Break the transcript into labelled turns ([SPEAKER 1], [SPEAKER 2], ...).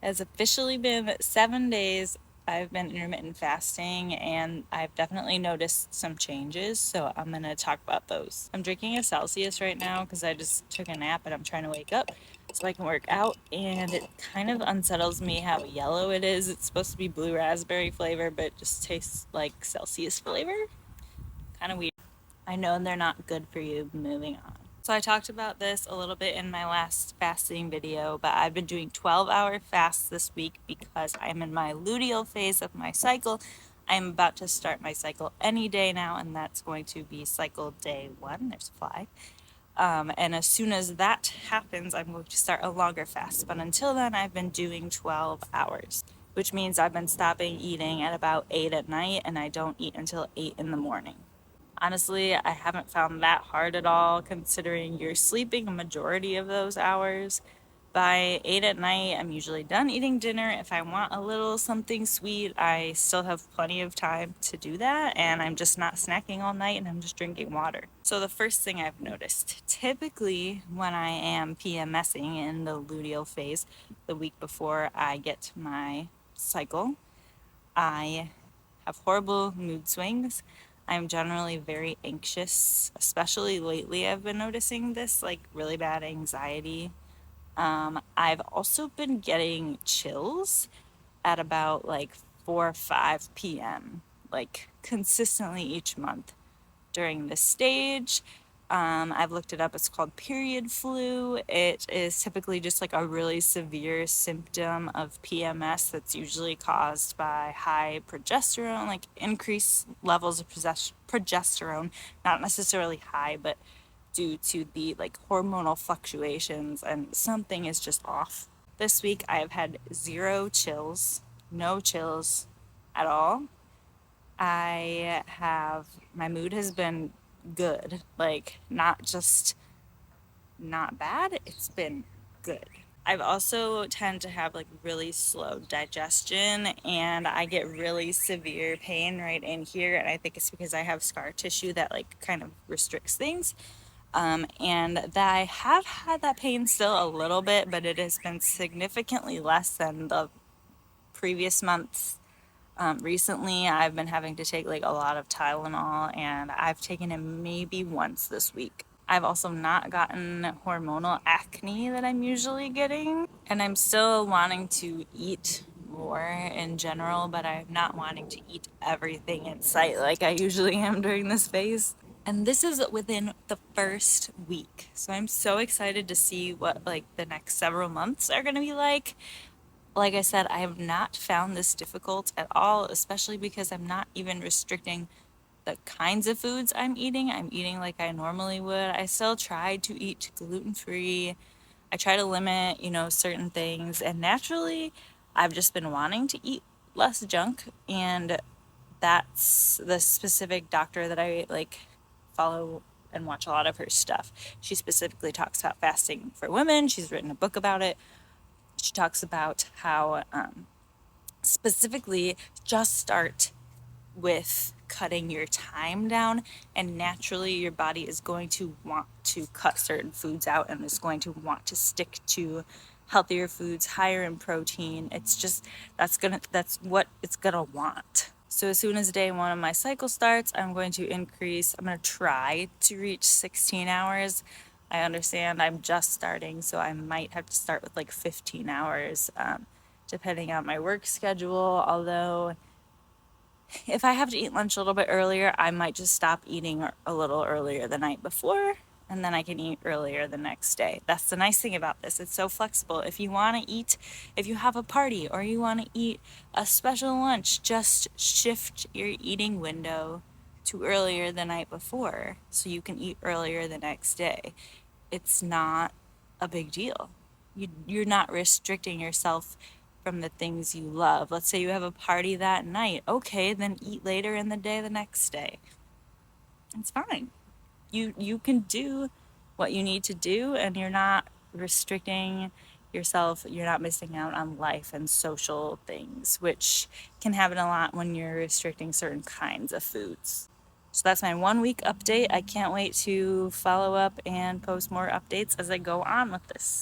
[SPEAKER 1] has officially been 7 days I've been intermittent fasting, and I've definitely noticed some changes, so I'm going to talk about those. I'm drinking a Celsius right now because I just took a nap and I'm trying to wake up so I can work out, and it kind of unsettles me how yellow it is. It's supposed to be blue raspberry flavor, but it just tastes like Celsius flavor. Kind of weird. I know they're not good for you. Moving on. So I talked about this a little bit in my last fasting video, but I've been doing 12-hour fasts this week because I'm in my luteal phase of my cycle. I'm about to start my cycle any day now, and that's going to be cycle day 1. There's a fly. And as soon as that happens, I'm going to start a longer fast. But until then, I've been doing 12 hours, which means I've been stopping eating at about 8 at night, and I don't eat until 8 in the morning. Honestly, I haven't found that hard at all, considering you're sleeping a majority of those hours. By 8 at night, I'm usually done eating dinner. If I want a little something sweet, I still have plenty of time to do that, and I'm just not snacking all night and I'm just drinking water. So, the first thing I've noticed, typically when I am PMSing in the luteal phase, the week before I get to my cycle, I have horrible mood swings. I'm generally very anxious, especially lately. I've been noticing this like really bad anxiety. I've also been getting chills at about like 4 or 5 p.m., like consistently each month during this stage. I've looked it up. It's called period flu. It is typically just like a really severe symptom of PMS that's usually caused by high progesterone, like increased levels of progesterone, not necessarily high, but due to the like hormonal fluctuations, and something is just off. This week I have had zero chills, no chills at all. My mood has been good, like not just not bad, it's been good. I've also tend to have like really slow digestion, and I get really severe pain right in here, and I think it's because I have scar tissue that like kind of restricts things. And that I have had that pain still a little bit, but it has been significantly less than the previous months. Recently, I've been having to take like a lot of Tylenol, and I've taken it maybe once this week. I've also not gotten hormonal acne that I'm usually getting, and I'm still wanting to eat more in general, but I'm not wanting to eat everything in sight like I usually am during this phase. And this is within the first week. So I'm so excited to see what like the next several months are going to be like. Like I said, I have not found this difficult at all, especially because I'm not even restricting the kinds of foods I'm eating. I'm eating like I normally would. I still try to eat gluten-free. I try to limit, certain things. And naturally, I've just been wanting to eat less junk. And that's the specific doctor that I like follow and watch a lot of her stuff. She specifically talks about fasting for women. She's written a book about it. She talks about how specifically just start with cutting your time down, and naturally your body is going to want to cut certain foods out and is going to want to stick to healthier foods, higher in protein. It's just that's what it's gonna want. So as soon as day 1 of my cycle starts, I'm going to try to reach 16 hours. I understand I'm just starting, so I might have to start with like 15 hours, depending on my work schedule. Although if I have to eat lunch a little bit earlier, I might just stop eating a little earlier the night before, and then I can eat earlier the next day. That's the nice thing about this. It's so flexible. If you want to eat, if you have a party or you want to eat a special lunch, just shift your eating window to earlier the night before so you can eat earlier the next day. It's not a big deal. You're not restricting yourself from the things you love. Let's say you have a party that night. Okay, then eat later in the day the next day. It's fine. You can do what you need to do, and you're not restricting yourself. You're not missing out on life and social things, which can happen a lot when you're restricting certain kinds of foods. So that's my 1 week update. I can't wait to follow up and post more updates as I go on with this.